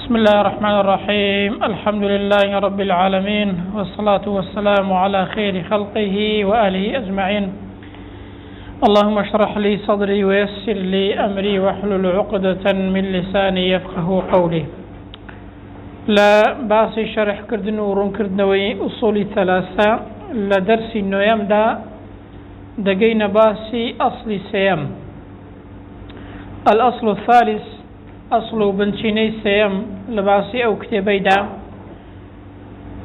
بسم الله الرحمن الرحيم. الحمد لله رب العالمين، والصلاة والسلام على خير خلقه وآله أجمعين. اللهم اشرح لي صدري ويسر لي أمري واحلل عقدة من لساني يفقه قولي. لا باسی شرح کردن و ڕوون کردنەوەی ئوسوڵی ثەلاسە لە دەرسی نۆیەمدا دەگەینە باسی ئەسڵی سێیەم. الأصل الثالث أصل بنشيني سيم لباسي أو كتابيدا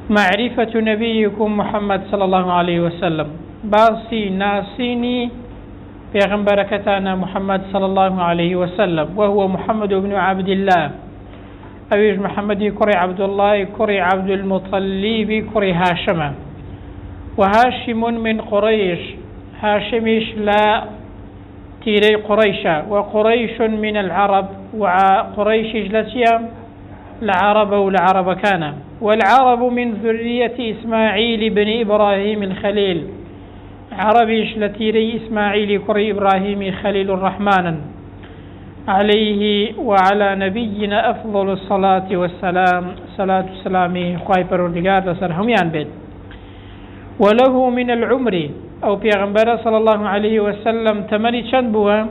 معرفة نبيكم محمد صلى الله عليه وسلم، باسي ناسيني بيغمبركتانا محمد صلى الله عليه وسلم، وهو محمد بن عبد الله، أويج محمد كري عبد الله كري عبد المطلب كري هاشم، وهاشم من قريش، هاشمش لا تيري قريشا، وقريش من العرب، وقريش جلسيا العرب والعرب كان، والعرب من ذرية إسماعيل بن إبراهيم الخليل، عربيش لتيري إسماعيل كري إبراهيم خليل الرحمن عليه وعلى نبينا أفضل الصلاة والسلام، صلاة السلام خواهي پروردگار لسرهم ينبت. وله من العمر أو پیغمبر صلى الله عليه وسلم تمني چند بوا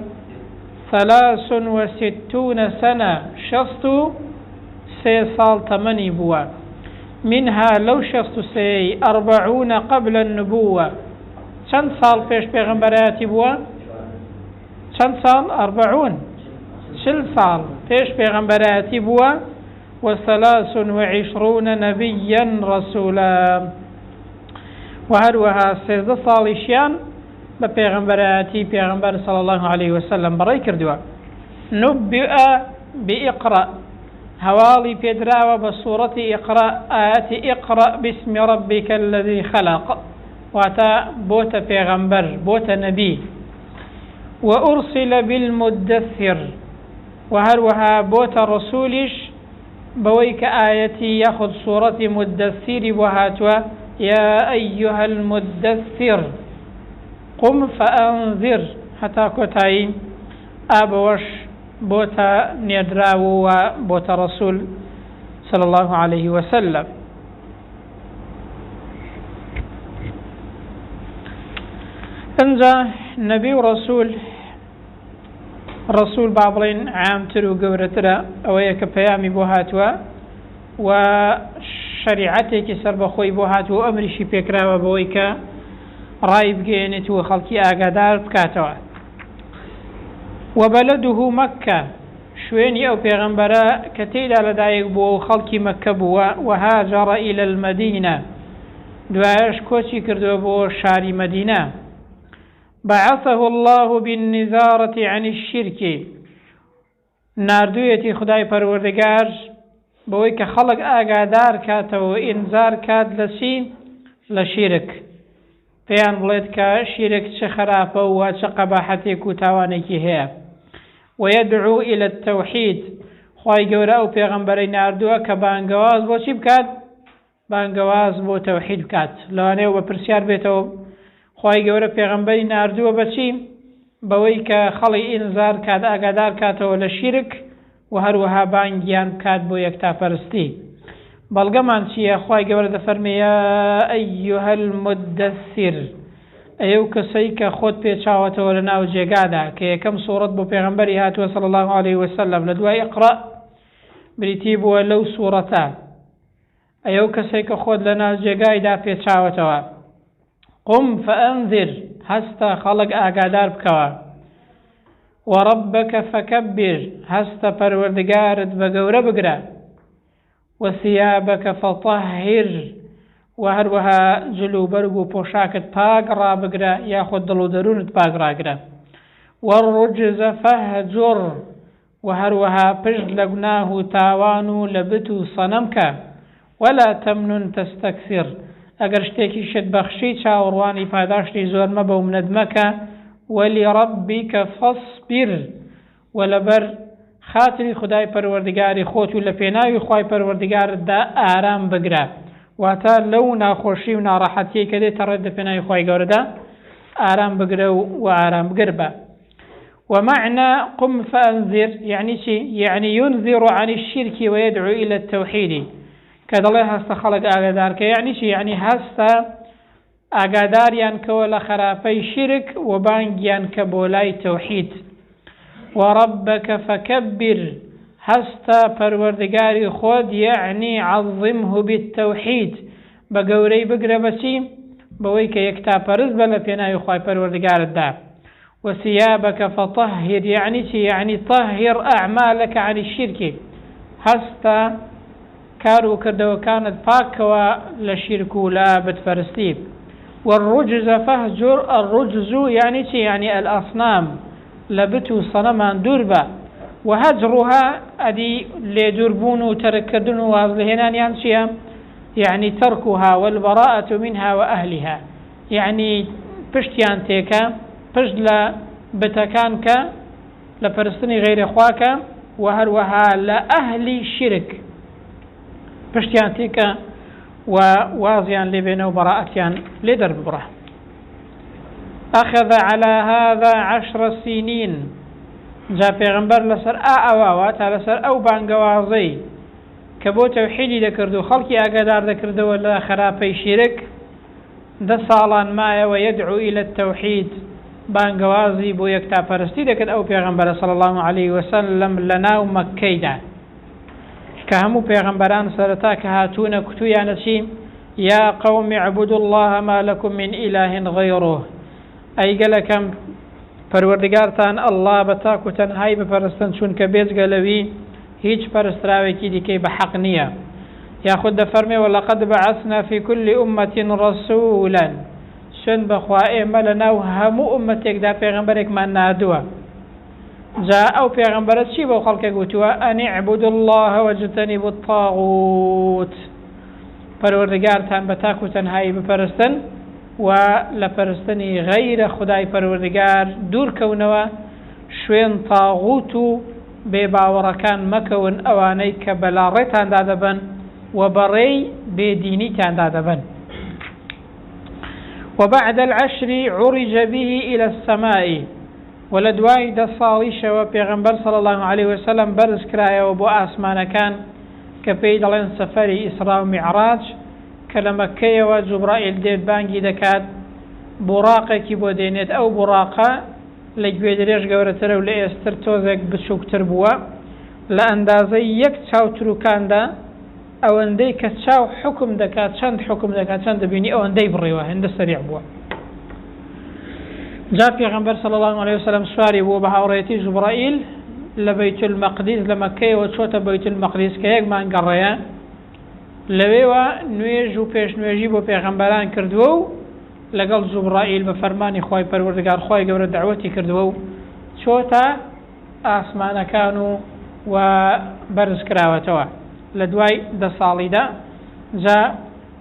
63 سنة، 63 سال تمني بوا، منها لو 63 40 قبل النبوة. چند سال پیش پیغمبراتي بوا؟ چند سال؟ 40 سال پیش پیغمبراتي بوا، و23 نبيا رسولا، وهروها 13 صالشيان بپیغمبراتي پیغمبر صلى الله عليه وسلم برای کردوا. نبئ بإقرأ، هوالي بيدراوة بصورة إقرأ، آيات إقرأ باسم ربك الذي خلق، واتا بوت پیغمبر بوت نبي. وأرسل بالمدثر، وهروها بوت رسولش بويك آياتي ياخذ صورة مدثر وهاتوا يا أيها المدثر قم فأنذر، حتى كتاي أبوش بوتا نيدراو وبوتا رسول صلى الله عليه وسلم. انجا نبي ورسول، رسول بابلين عام ترو قورترا أويك بيامي بوهاتوا وشريعتك سر بخوي بوهاتوا وأمرشي بيكراوا بويكا رايب جينت وخلقي آقادار بكاتوا. وبلده مكة، شويني أو بيغمبرا كتيدا لدايق بو خلقي مكة بوا، وهاجر إلى المدينة، دواش كوشي كردو بو شاري مدينة. بعثه الله بالنذارة عن الشرك، ناردويتي خداي پروردگار بويك خلق آقادار كاتو إنذار كاد لسي لشرك، بيان بڵێت کە شیرێک چه خراپە و چه قەباحەتێک و تاوانێکی هەیە. ويدعو إلى التوحيد، خوای گەورە ئەو پێغەمبەرەی ناردووە کە بانگەواز بۆ چی بکات؟ بانگەواز بۆ تەوحید بکات. لەوانەیە بە پرسیار بێتەوە خوای گەورە پێغەمبەری ناردووە بەچی؟ بەوەی کە خەڵی ئینزار کات، ئاگادار کاتەوە لە شیرک و هەروەها بانگیان بکات بۆ یەکتاپەرستی. بەڵگەمان چییە؟ خوای گەورە دەفەرمێ یا ئەیها المدثر، ئەو کەسەی کە خۆت پێچاوەتەوە لە ناو جێگادا، کە یەکەم سوورەت بۆ پێغەمبەری هاتووە صلی الله عليه وسلم، لە دوای ئیقرا بریتی بووە لەو سوورەتە. ئەو کەسەی کە خۆت لە ناو جێگایدا پێچاوەتەوە، قم فأنذر، هەستە خەڵک ئاگادار بکەوە. وربك فكبر، هەستە پەروەردگارت بە گەورە بگرە. وثيابك فطهر، وهروها جلو برغو پوشاكت پاك رابقرا، ياخد دلو درونت پاك راقرا. والرجز فهجر، وهروها پشت لقناه تاوانو لبتو صنمك. ولا تمنن تستكثر، اگر شتێکی شت بەخشی چاوەڕوانی پاداشتی زۆر مەبە و منەدمەکە. ولربك فاصبر، ولبر خاتری خدای پەروەردگاری خۆت و لە پێناوی خوای پەروەردگارتدا ئارام بگرە، واتە لەو ناخۆشی و ناڕەحەتیەی کە دێتە ڕێت لە پێناوی خوای گەورەدا ئارام بگرە و ئارام بگەر بە. ومعنى قم فأنذر يعني شيء يعني ينذر عن الشرك ويدعو إلى التوحيد كذا الله هست خلق أقدارك يعني شيء يعني هست أقداريان كولا خرافي شرك وبانجيان كبولاي توحيد وربك فكبر هست پروردگاری خود يعني عظمه بالتوحيد بقوري بقربسي بويك يكتا پرز بلا پيناي خواهي پروردگار الدار وثيابك فطهر يعني طهر أعمالك عن الشرك هست كارو كردو كانت باكوا لشرك لا بتفرستيب والرجز فهجر الرجز يعني الأصنام لبتو صنما دربا وهجرها أدي لدربون وتركدن وهذلهنان يعني تركها والبراءة منها وأهلها يعني پشتیان تێکە پشت لە بتەکانکە لە پەرستنی غەیری خواکە و هەروەها لە ئەهلی شرک پشتیان تێکە و وازیان لێبێنە و بەڕائەتیان لێ دەرببڕە. أخذ على هذا 10 سنين جا پێغەمبەر لەسەر ئەواوە تا لەسەر ئەو بانگەوازەی کە بۆ تەوحیدی دەکرد و خەڵکی ئاگادار دەکردەوە لە خراپەی شیرک 10 ساڵان مایەوە يدعو إلى التوحيد بانگەوازی بۆ یەکتاپەرستی دەکرد ئەو پێغەمبەرە صلى الله عليه وسلم لە ناو مەککەیدا کە هەموو پێغەمبەران سەرەتا کە هاتوونە کوتویانە چی يا قوم اعبدوا الله ما لكم من إله غيره ئەی گەلەکەم پەروەردگارتان ئەڵڵا بە تاک و تەنهای بپەرستن چونکە بێجگە لەوی هیچ پەرستراوێکی دیکەی بە حەق نییە. یاخود دەفەرمێ وەلەقەد بەعەثنا في كل أمة رسولا سن بەخوا ئێمە لە ناو هەموو ئومەتێکدا پێغەمبەرێکمان نادووە. جا ئەو پێغەمبەرە چی بەو خەڵکە گوتووە ئەن اعبدوا الله واجتنبوا الطاغوت پەروەردگارتان بە تاک و تەنهایی بپەرستن و لە پەرستنی غەیرە خودای پەروەردگار دوورکەونەوە شوێن تاغوت و بێباوەڕەکان مەکەون ئەوانەی کە بەلاڕێتاندا دەبن و بەڕێی بێدینیتاندا دەبن. وبعد العشر عرج به إلى السماء ولدواي 10 ساڵیشەوە پێغەمبەر صلى الله عليه وسلم بەرز کرایەوە بۆ ئاسمانەکان کە پێی دەڵێن سەفەری ئیسرا و میعراج کە لە مەککەیەوە جوبرائیل دێت بانگی دەکات بوراقێکی بۆ دێنێت ئەو بوراقە لە گوێ درێژ گەورەترە و لە ئێستر تۆزێک بچووکتر بووە لە ئەندازەی 1 چاو تروکاندا ئەوەندەی کە چاو حکم دەکات چەند حکم دەکات چەند دەبینی ئەوەندەی بڕێوە هێندە سەریع بووە. جا پێغەمبەر صلى الله عليه وسلم سواری بووە بە هاوڕێتی جوبرائیل لە بەیت المەقدیس لە مەککەیەوە چۆتە بەیت المەقدیس کە 1 مانگەڕەیە لەوێوە نوێژ و پێشنوێژی بۆ پێغەمبەران کردووە و لەگەڵ جوبرائیل بە فەرمانی خۆی پەروەردگار خۆی گەورە دعوەتی کردووە و چۆتە ئاسمانەکان و بەرز کراوەتەوە لە دوای 10 ساڵیدا. جا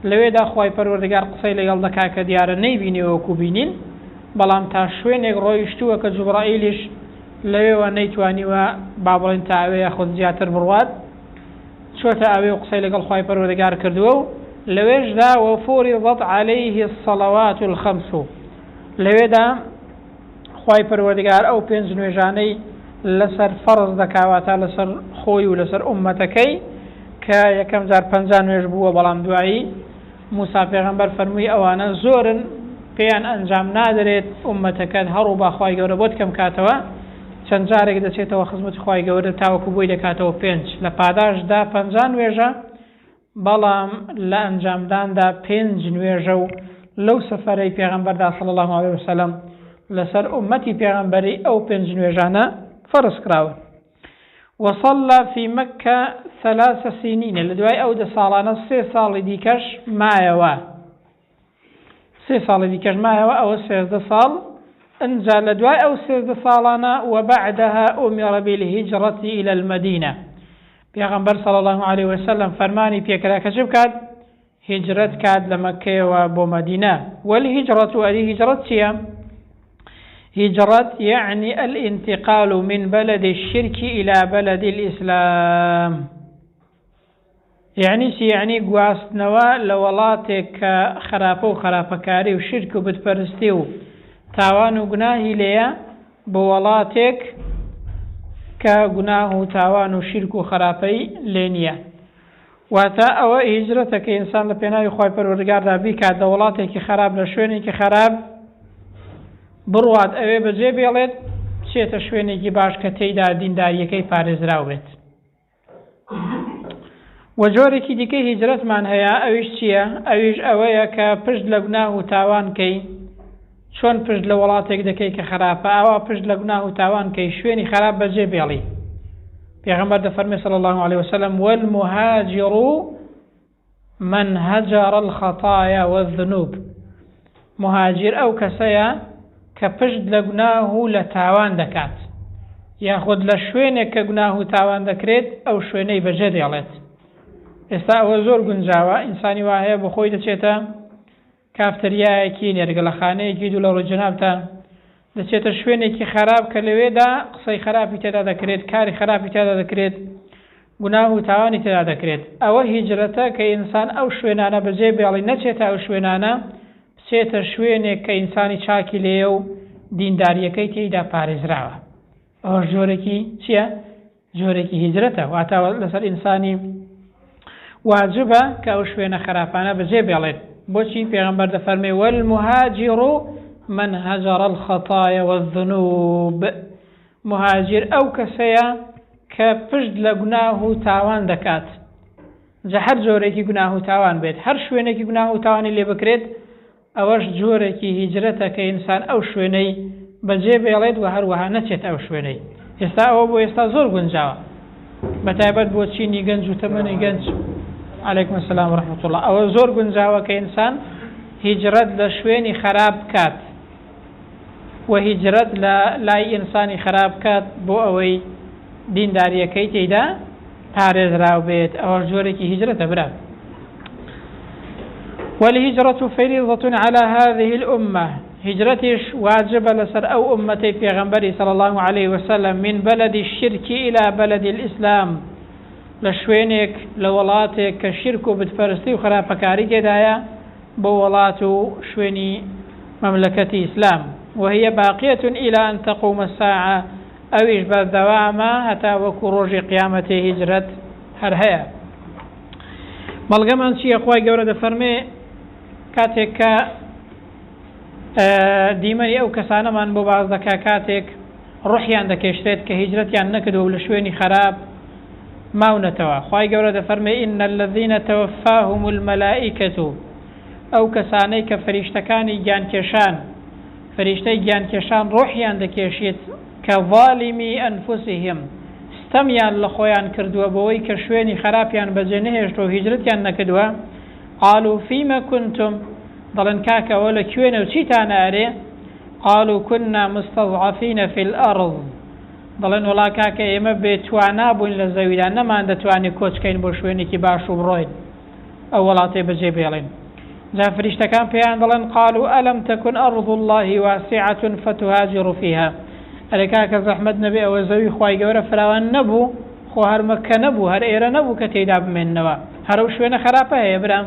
لەوێدا خۆی پەروەردگار قسەی لەگەڵ دەکا کە دیارە نەیبینیەوە وەکو بینین بەڵام تا شوێنێک ڕۆیشتووە کە جوبرائیلیش لەوێوە نەیتوانیوە با بڵێن تا ئەوەیە خۆت زیاتر بڕوات چۆتە ئەوێ و قسەی لەگەڵ خۆی پەروەردگار کردووە و لەوێشدا وفرضت عليه الصلوات الخمس لەوێدا خۆی پەروەردگار ئەو 5 نوێژانەی لەسەر فەرز دەکاواتە لەسەر خۆی و لەسەر ئومەتەکەی کە یەکەم جار 50 نوێژ بووە بەڵام دوایی موسا پێغەمبەر فەرمووی ئەوانە زۆرن پێیان ئەنجام نادرێت ئومەتەکەت هەڕوو با خۆی گەورە بۆت کەم کاتەوە چەند جارێک دەچێتەوە خزمەتی خۆی گەورە تاوەکو بۆی دەکاتەوە 5 لە پاداشدا 50 نوێژە بەڵام لە ئەنجامداندا 5 نوێژە و لەو سەفەرەی پێغەمبەردا صلی الله عليه وسلم لەسەر ئومەتی پێغەمبەری ئەو 5 نوێژانە فرض کراوە. وصلى في مكة 3 سنين لدواي أو 10 ساڵانە 3 ساڵی دیکەش مایەوە 3 ساڵی دیکەش مایەوە ئەوە 13 ساڵ انجا لدواي أو 13 ساڵانە وبعدها أمر بالهجرة إلى المدينة پێغەمبەر صلى الله عليه وسلم فەرمانی پێکرا کە چ بکات هجرت کات لە مەککەیەوە بۆ مەدینە. والهجرة ئەدی هجرت چییە؟ هجرت يعني الانتقال من بلد الشرك إلى بلد الإسلام يعني شي يعني گواستنەوە لە وڵاتێک کە خراپە و خراپەکاری و شرک و بتپەرستی و تاوان و گوناهی لێیە بۆ وڵاتێک کە گوناه و تاوان و شیرک و خراپەی لێ نییە. واتە ئەوە هیجرەتە کە ئینسان لە پێناوی خۆی پەروەردگاردا بیکات لە وڵاتێکی خراپ لە شوێنێکی خراپ بڕوات ئەوێ بەجێ بێڵێت بچێتە شوێنێکی باش کە تێیدا دینداریەکەی پارێزراو بێت. و جۆرێکی دیکەی هیجرەتمان هەیە، ئەویش چییە؟ ئەویش ئەوەیە کە پشت لە گوناه و تاوانکەی چۆن پشت لە وڵاتێک دەکەی کە خراپە، ئەوە پشت لە گوناه و تاوانکەی شوێنی خراپ بەجێ بێڵی. پێغەمبەر دەفەرمێ صلی الله عليه وسلم والمهاجر من هجر الخطايا والذنوب. مهاجر ئەو کەسەیە کە پشت لە گوناه و لە تاوان دەکات، یاخود لە شوێنێک کە گوناه و تاوان دەکرێت ئەو شوێنەی بەجێ دێڵێت. ئێستا ئەوە زۆر گونجاوە، ئینسانی وایە بۆ خۆی دەچێتە کافتەریایەکی نێرگەلەخانەیەکی دوو لە ڕووی جەنابتە، دەچێتە شوێنێکی خراپ کە لەوێدا قسەی خراپی تێدا دەکرێت، کاری خراپی تێدا دەکرێت، گوناه و تاوانی تێدا دەکرێت. ئەوە هیجرەتە کە ئینسان ئەو شوێنانە بەجێ بێڵی، نەچێتە ئەو شوێنانە، بچێتە شوێنێک کە ئینسانی چاکی لێیە و دینداریەکەی تێیدا پارێزراوە. ئەوە جۆرێکی چییە؟ جۆرێکی هیجرەتە. واتە لەسەر ئینسانی واجبە کە ئەو شوێنە خراپانە بەجێ بێڵێت. بۆچی پێغەمبەر دەفەرمێ والمهاجر من هجر الخطايا والذنوب. مهاجر ئەو کەسەیە کە پشت لە گوناه و تاوان دەکات، جا هەر جۆرێکی گوناه و تاوان بێت، هەر شوێنێکی گوناه و تاوانی لێ بکرێت، ئەوەش جۆرێکی هیجرەتە کە ئینسان ئەو شوێنەی بەجێ بێڵێت و هەروەها نەچێت ئەو شوێنەی. ئێستا ئەوە بۆ ئێستا زۆر گونجاوە، بەتایبەت بۆ چینی گەنج و تەمەنی گەنج. عەلەیکم السەلام وەرەحمەتوڵڵاه. ئەوە زۆر گونجاوە کە ئینسان هیجرەت لە شوێنی خراپ بکات و هیجرەت لە لای ئینسانی خراپ بکات بۆ ئەوەی دینداریەکەی تێیدا پارێزراو بێت. ئەوە جۆرێکی هیجرەتە برا. والهجرة فريضة على هذه الأمة. هجرتش واجب لسر أو أمتي في غنبري صلى الله عليه وسلم من بلد الشرك إلى بلد الإسلام. لشوينك لولاتك كشرك وبتفرستي وخرافكاري كدايا بولات شويني مملكة إسلام، وهي باقية إلى أن تقوم الساعة أو إجبار دواما حتى وكروج قيامة هجرة هرهيا. بەڵگەمان چی خۆی گەورە دەفەرمێ کاتێک کە دیمەنی ئەو کەسانەمان بۆ باز دەکا کاتێک ڕوحیان دەکێشرێت کە هیجرەتیان نەکردووە لە شوێنی خراپ ماونەتەوە. خۆی گەورە دەفەرمێ إن الذين توفاهم الملائكة. ئەو کەسانەی کە فەریشتەکانی گیانکێشان، فەریشتەی گیانکێشان ڕوحیان دەکێشێت کە ظالمی ئەنفوسهم، ستەمیان لە خۆیان کردووە بەوەی کە شوێنی خراپیان بەجێ نەهێشتەوە و هیجرەتیان نەکردووە. قالوا فيما كنتم. دەڵێن کاکەوە لە کوێنە و چیتان ئارێ؟ قالوا كنا مستضعفين في الأرض. دەڵێن وڵا کاکە ئێمە بێتوانە بووین لە زەویدا، نەمان دەتوانین کۆچکەین بۆ شوێنێکی باش و بڕۆین ئەو وڵاتەی بەجێ بێڵین. جا فریشتەکان پێیان دەڵێن قالوا ألم تكن أرض الله واسعة فتهاجروا فيها. ئەرێ کاکە زەحمەت نەبێ ئەوە زەوی خوای گەورە فراوان نەبوو، خۆ هەر مەککە نەبوو، هەر ئێرە نەبوو کە تێیدا بمێننەوە، هەرەو شوێنە خراپە هەیە برام.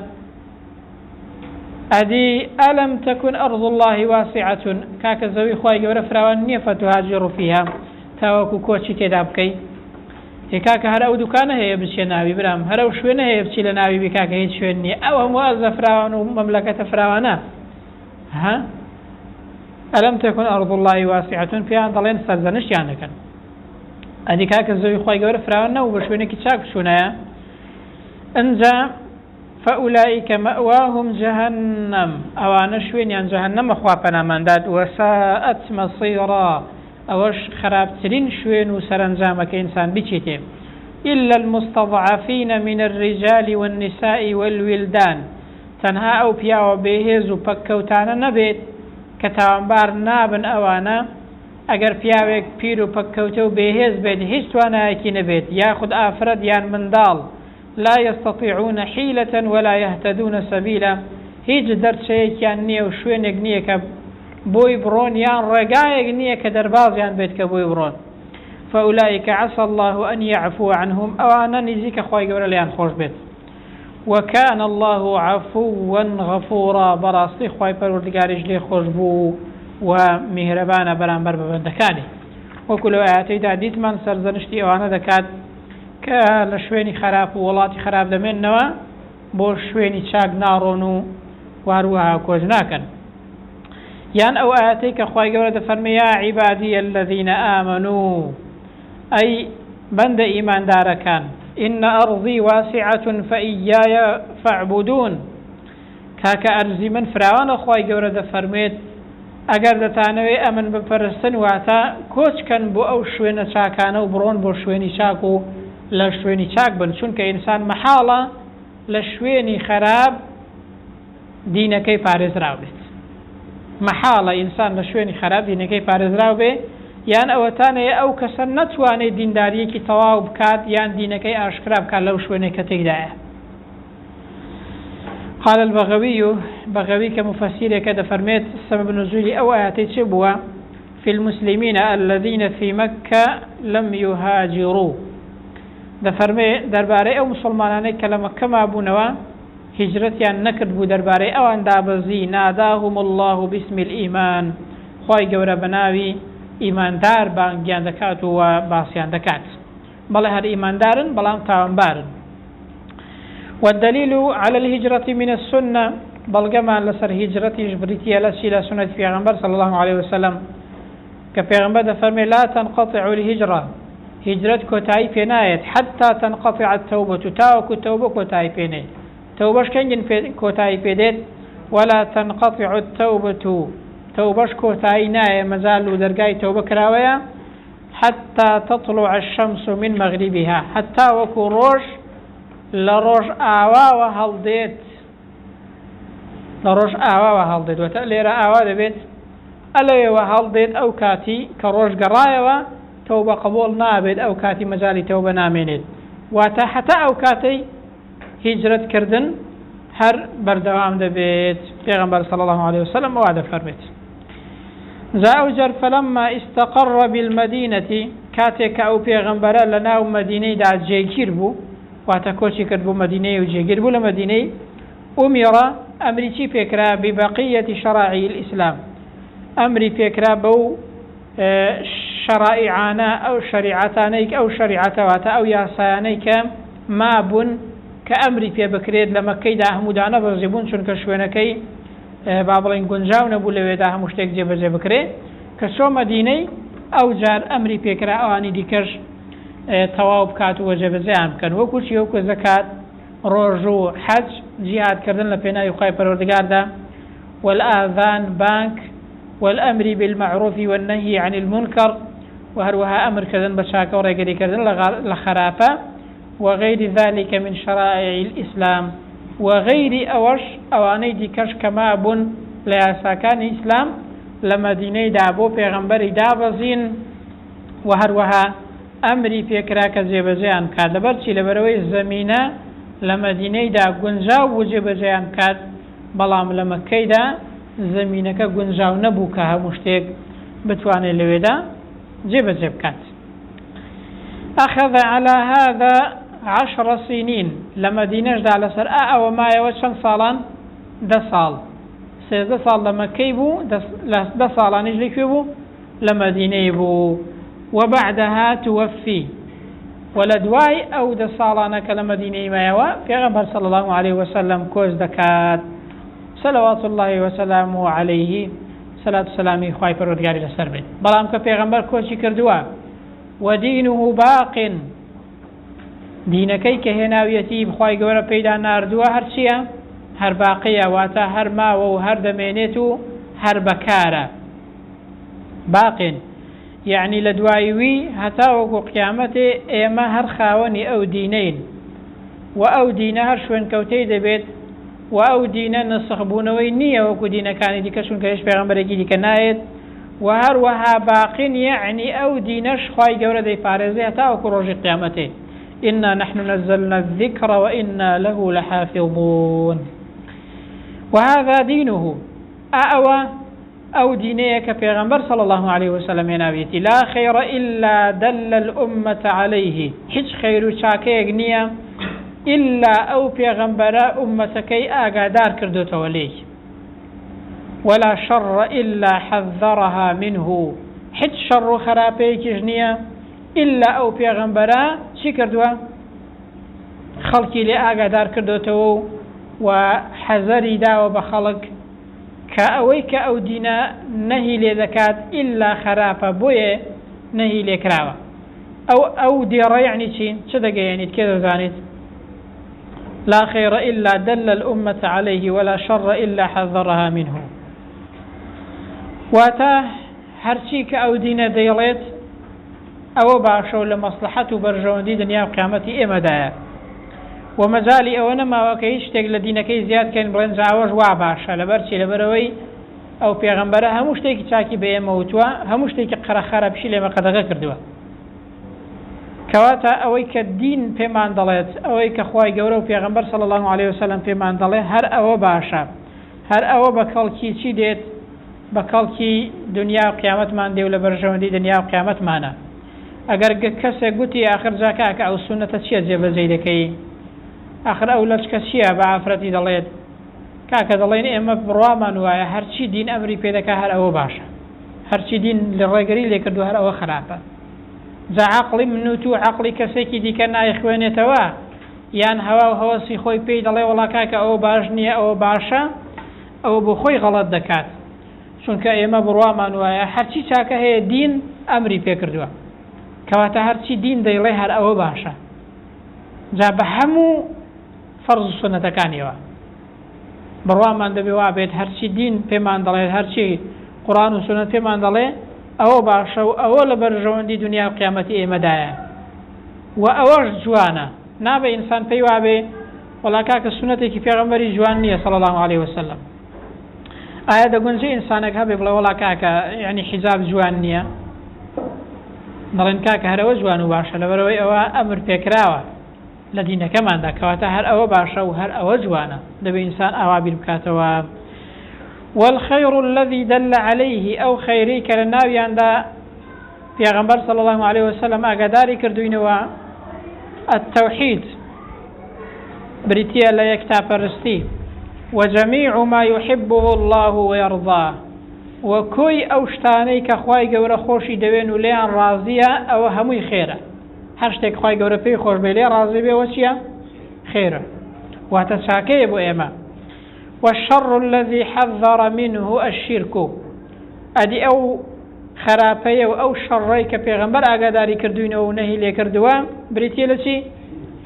ئەدی ئەلم تەکون ئەرض الله واسعة، کاکە زەوی خوای گەورە فراوان نییە فتهاجروا فيها تاوەکو کۆچی تێدا بکەی. کاکە هەر ئەو دوکانە هەیە بچێ ناوی برام، هەر ئەو شوێنە هەیە بچی لە ناوی بی کاکە هیچ شوێن نییە، ئەو هەموو ئەرزە فراوان و مەملەکەتە فراوانە. ها ألم تكن أرض الله واسعة فيها ضلين سرزنشیان دەکەن. ئەدی کاکە زەوی خوای گەورە فراوان نەبوو بە شوێنێکی چاک چوونەیە. ئەنجا فأولئك مأواهم جهنم. ئەوانە شوێنیان جەهەنەمە، خوا پەنامانداد. وساءت مصيرا. ئەوەش خراپترین شوێن و سەرنجامەکە ئینسان بچێتێ. إلا المستضعفين من الرجال والنساء والولدان. تەنها ئەو پیاوە بێهێز و پەککەوتانە نەبێت کە تاوانبار نابن. ئەوانە ئەگەر پیاوێک پیر و پەککەوتە و بێهێز بێت هیچ توانایەکی نەبێت، یاخود ئافرەت یان منداڵ، لا يستطيعون حيلة ولا يهتدون سبيلا. هیچ دەرچەیەکیان نییە و شوێنێک نییە کە بۆی بڕۆن، یان ڕێگایەک نییە کە دەربازیان بێت کە بۆی بڕۆن. فأولئك عسى الله أن يعفو عنهم. ئەوانە نزیکە خوای گەورە لێیان خۆش بێت. وكان الله عفوا غفورا. براستي خواي پروردگارش لي خوش بو ومهربانە بەرامبەر بە بەندەکانی وەکو لەو ئاەتەیدا دیتمان سەرزەنشتی ئەوانە دەکات کە لە شوێنی خراپ و وڵاتی خراپ دەمێننەوە بۆ شوێنی چاک ناڕۆن و واروها کۆژ ناکەن یان ئەو ئاەتەی کە خوای گەورە دەفەرمێ یا عیبادی الذین آمنوا ئەی بەندە ئیماندارەکان إن أرضي واسعة فإياي فاعبدون کاکە ئەرزی من فراوانە خوای گەورە دەفەرمێت ئەگەر دەتانەوێ ئەمن بپەرستن واتە کۆچکەن بۆ ئەو شوێنە چاکانە و بڕۆن بۆ شوێنی چاک و لە شوێنی چاک بن چونکە ئینسان مەحاڵە لە شوێنی خراپ دینەکەی پارێزراو بێت مەحاڵە ئینسان لە شوێنی خراپ دینەکەی پارێزراو بێ یان ئەوەتانەیە ئەو کەسە نەتوانێت دینداریەکی تەواو بکات یان دینەکەی ئاشکرا بکات لەو شوێنەی کە تێکدایە قال البغوي كمفسر كذا فرميت سبب نزول أو آياتي شبوة في المسلمين الذين في مكة لم يهاجروا ده فرمي درباري أو مسلمانان كلمة كما بنوا هجرتي أن نكتبوا درباري أو أن دابزي ناداهم الله باسم الإيمان خواهي قورا بناوي إيمان دار بانجيان دكات وباسيان دكات بل هذا إيمان دار بلام تاوان بارن والدليل على الهجرة من السنة بل كما لسر هجرتي جبريتي إلى سنة پیغمبر صلى الله عليه وسلم كپیغمبر فرمي لا تنقطع الهجرة هجرت كوتاي بينايت حتى تنقطع التوبة تاوك التوبة كوتاي بينايت توبش كنجن كوتاي بيدت ولا تنقطع التوبة توبش كوتاي ناي مزال درقاي توبة كراوية حتى تطلع الشمس من مغربها حتى وكو روش لروش آوا وهالديت لروش آوا وهالديت وتألير آوا دبيت ألي وهالديت أو كاتي كروش قرايا توبة قبول نابد أو كاتي مزالي توبة نامينيد واتا حتى أو كاتي هجرة كردن هر بردوام دبيت پیغمبر صلى الله عليه وسلم وعد فرمت زاوجر فلما استقر بالمدينة كاتك أو پیغمبر لنا مدينة دا جيكير بو واتا كوشي كرد بو مدينة وجيكير بو لمدينة أمر أمريكي فكرة ببقية شرائع الإسلام أمري فكرة بو شرائعانا أو شريعتانيك أو شريعتواتا أو ياسانيك ما بن كأمري في بكريد لما كيدا أحمدانا برزبون شون كشوينكي بابلين قنجاو نبو لويدا همشتك جيب بكري كسو مديني أو جار أمري فكرة أواني ديكش تواو بكات وجب زيان كان وكل شيء وكل زكاة روجو حج جهاد كردن لبنا يخاي پروردگار دا والآذان بانك والأمر بالمعروف والنهي عن المنكر وهروها أمر كردن بشاكا ورقري كردن لخرافة وغير ذلك من شرائع الإسلام وغير أوش أواني دي كش كما بن لياساكان الإسلام لمدينة دابو پیغمبر دابزين وهروها أمري فكرة كزيبزيان كاد لبرشي لبروي الزمينة لمدينة دا قنجاو وجبزيان كاد بلام لمكي دا زمينة كقنجاو نبوكها مشتيك بتواني لويدا جبزيب كاد أخذ على هذا 10 سنين لمدينة دا لسر أو ما يوشن صالان دا صال 13 صال لمكي بو دا صالان يجلي بو لمدينة بو وبعدها توفي ولدواي أو دا صالانة كلمدينة ما يوا پیغمبر صلى الله عليه وسلم كوز دكات صلوات الله وسلامه عليه صلاة سلامي خواهي پروردگاری لسر بيت بلام كپیغمبر كوزي كردوا ودينه باق دينكي كهناويتي بخواهي قورا پیدا ناردوا هر چيا هر باقية واتا هر ماو هر دمينيتو هر بكارا باق يعني لدوايوي هتا وكو قيامته ايما هر خاوني او دينين واو دين هر شوين كوتي دبيت واو دين نسخبونوي نية وكو دين كان دي كشون كيش پیغمبر دي كنايت وهر وها باقين يعني او دينش خواهي قورة دي فارزي هتا وكو روج قيامته إنا نحن نزلنا الذكر وإنا له لحافظون وهذا دينه أأوى أو دينيك پیغمبر صلى الله عليه وسلم ينابيتي لا خير إلا دل الأمة عليه حج خير شاكيك نية إلا أو پیغمبر أمتكي آقادار كردو توليه ولا شر إلا حذرها منه حد شر خرابيك جنية إلا أو بيغمبرا شي كردوا خلقي لآقادار كردوتو وحذري داو بخلق كأويك أو دينا نهي لذكات إلا خرافة بوية نهي لكراوة أو ديرا يعني شين شدق يعني كذا زانيت لا خير إلا دل الأمة عليه ولا شر إلا حذرها منه واتا هرشيك أو دينا ديليت أو باشو لمصلحة برجوندي دنيا وقيامتي إمدايا ومجالي أو نما وكيش تقل دينكي زياد كان بلنز عوج وعباشا لبرشي لبروي أو بيغمبرا هموش تيكي تاكي بيه موتوا هموش تيكي قرخارا بشي لما قدغا كردوا كواتا أويك الدين بيمان دلت أويك أخواي قورو بيغمبر صلى الله عليه وسلم بيمان دلت هر أو باشا هر أو بكالكي چي ديت بكالكي دنيا وقيامت مان دي ولبرجوندي دنيا وقيامت مانا اگر کسی گوتی آخر جاکا که او سنت چیه جبه زیدکی آخر اولش کسیه با عفرتی دلید که دلین اما بروامان وای هرچی دین امری پیدا که هر او باشه هرچی دین لرگری لیکردو هر او خرابه جا عقلی منو تو عقلی کسی که دیکن نایخوانه توا یان هوا و هواسی خوی پیدا لی ولا که او باش نیه او باشه او بخوی غلط دکات چون که اما بروامان وای هرچی چاکه هی دین امری پیکردوه كواتا هرچی دين ديلي هر او باشا جا بهمو فرض سنة كانيوا بروامان دبي وابد هرچی دين پیمان دلي هرچی قرآن و سنة پیمان دلي او باشا و او لبرجون دي دنيا وقيامتي ايمدايا و اوش جوانا نابا انسان پیوابه ولا كاك السنة كي پیغمبري جوانية صلى الله عليه وسلم آية دا قنجي انسانك هبه بلا ولا كاك يعني حجاب جوانية نڵێن کاکە هەرەوە جوان و باشە لەبەرەوەی ئەوە ئەمر پێکراوە لە دینەکەماندا کەواتە هەر ئەوە باشە و هەر ئەوە جوانە دەبێ ئینسان ئاوا بیر بکاتەوە والخير الذي دل عليه أو خيري كالناوياندا پیغمبر صلى الله عليه وسلم ئاگاداری کردوینەوە التوحيد بريتيا لا يكتاپەرستی وجميع ما يحبه الله ويرضاه وكوي او شتاني كخواي گورا خوشي دوين وليان راضيه او هموي خيره هاشتك خواي گورا بي خوش بيلي راضي بي وشيا خيره وتشاكي ابو ايما والشر الذي حذر منه الشرك ادي او خرابيه او شري كبيغمبر اگاداري كردوين او نهي لي كردوا بريتي لشي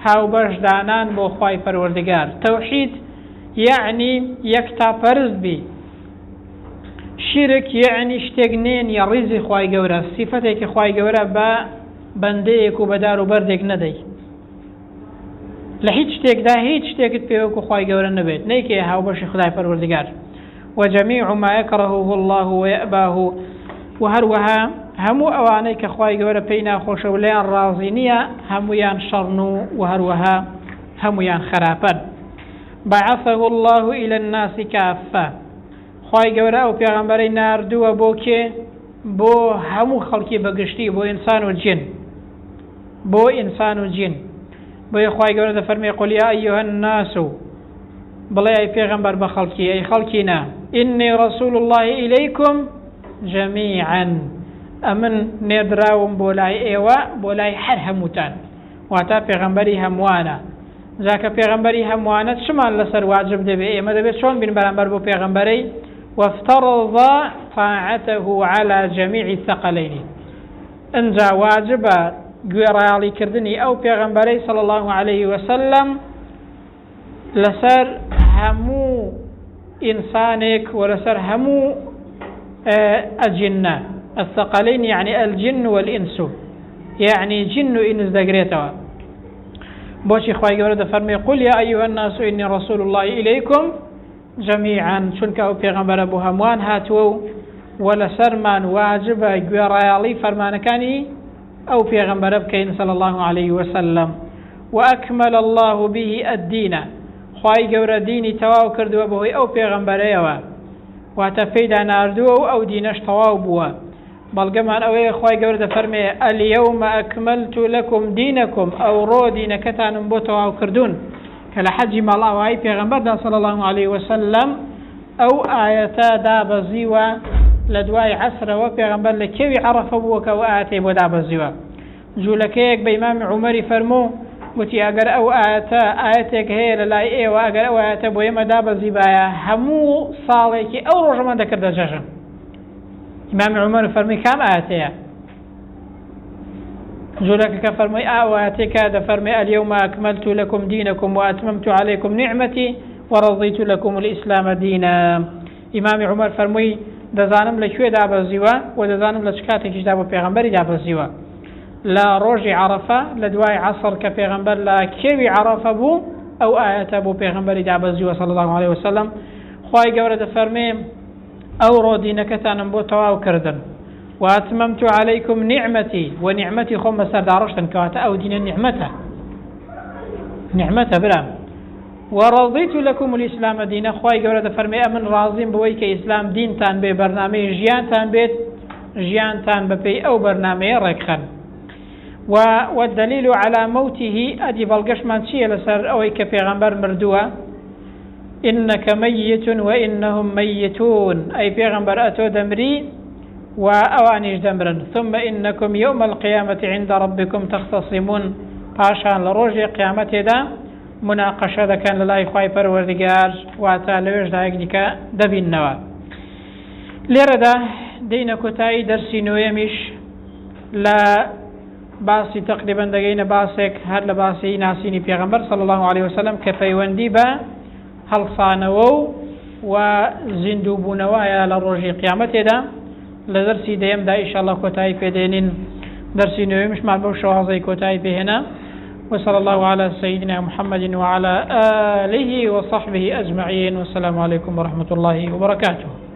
هاو باش دانان بو خواي پروردگار توحيد يعني يكتا فرز بي شرك يعني شتغنين يا رزق خواي گورا صفتك خواي گورا با بنديك وبدار وبردك ندي لهيج شتك دا هيج شتك بيوك خواي گورا نبيت نيكي هاو باش خداي پروردگار وجميع ما يكرهه الله ويأباه وهروها همو اوانيك خواي گورا بينا خوشوليان رازينيا همويان شرنو وهروها همويان خرابا بعثه الله الى الناس كافه خواهی گەورە و پێغەمبەرەی ناردووە بۆ کێ بۆ هەموو خەڵکی بەگشتی بۆ ئینسان و جن بۆ ئینسان و جن بۆیە خواهی گەورە دەفەرمێ قل یا ئەیها الناس بڵێ ئەی پێغەمبەر بە خەڵکی ئەی خەڵکینە ئینی رەسوول الله ئیلەیکم جەمیعا ئەمن نێردراوم بۆ لای ئێوە بۆ لای هەر هەمووتان واتە پێغەمبەری هەمووانە جاکە پێغەمبەری هەمووانە چمان لەسەر واجب دەبێت ئێمە دەبێت چۆن بین بەرامبەر بۆ پێغەمبەرەی وافترض طاعته على جميع الثقلين انجا واجبە گوێڕایاڵیکردنی ئەو پێغەمبەرەی صلى الله عليه وسلم لەسەر هەموو ئینسانێک ولەسەر هەموو ئەجنە الثقلين يعني الجن والإنس يعني جن وإنس دەگرێتەوە بوشي خواهي قولة فرمي قل يا أيها الناس إني رسول الله إليكم جميعا شنك أو پیغمبر أبو هموان هاتو ولا سرمان واجب قريالي فرمان كاني أو پیغمبر أبكين صلى الله عليه وسلم وأكمل الله به الدين خواهي قولة ديني تواو كردو أبوه أو پیغمبر أيوه واتفيد ناردو أو دينش تواو بوا بلغمان اوه خواهی گورده فرمي اليوم اكملت لكم دينكم او رو دينكتان بوتوا او كردون كلا حجي مال اوهي پیغمبر دا صلى الله عليه وسلم أو آياتا دابزيوا لدواي عسر وبيغمبر لكيوي عرفه بوك وآتي ودابزيوا جولكيك بإمام عمر فرمو وتي أجر أو آياتك هي للاي إيه وأجر أو آيات بويما دابزي بايا همو صالك أو رجما ذكر دجاجة إمام عمر فرمي كم آياتها جولك كفرمي آياتك هذا فرمي اليوم أكملت لكم دينكم وأتممت عليكم نعمتي ورضيت لكم الإسلام دينا إمام عمر فرمي دزانم لشوي دابزيوا ودزانم لشكاتك جداب بيغمبري دابزيوا لا روج عرفة لدواي عصر كبيغمبر لا كيوي عرفة بو أو آيات أبو بيغمبر دابزيوا صلى الله عليه وسلم خواهي قورة فرمي أو رو دينك تانم تواو كردن وأتممت عليكم نعمتي ونعمتي خم سردارشتن كواتا أو دين نعمته برام ورضيت لكم الإسلام دينا خواهي قورة فرمي أمن رازم بويك إسلام دين تان بي برنامج جيان تان بيت جيان تان ببي أو برنامج ركخن والدليل على موته أدي بلغش مانشي لسر أويك بيغمبر مردوه إنك ميت وإنهم ميتون أي بيغمبر أتو دمري وأوانيش دمرا ثم إنكم يوم القيامة عند ربكم تختصمون باشان لروج قيامته دا مناقشة دا كان للاي خواي پروردگار واتالوش دا يقدك دبي النوا ليردا دين كتاي درسي نويمش لا باسی تقریبا دقیقه باسک هر لباسی ناسینی پیغمبر صلی الله علیه وسلم كفيوندي با هلصانو وزندوبونوايا للرجي قيامته دا لدرسي ديم دا إن شاء الله كتاي بيدينين درسي نويمش مع بوشوازي كتاي بهنا وصلى الله على سيدنا محمد وعلى آله وصحبه أجمعين والسلام عليكم ورحمة الله وبركاته.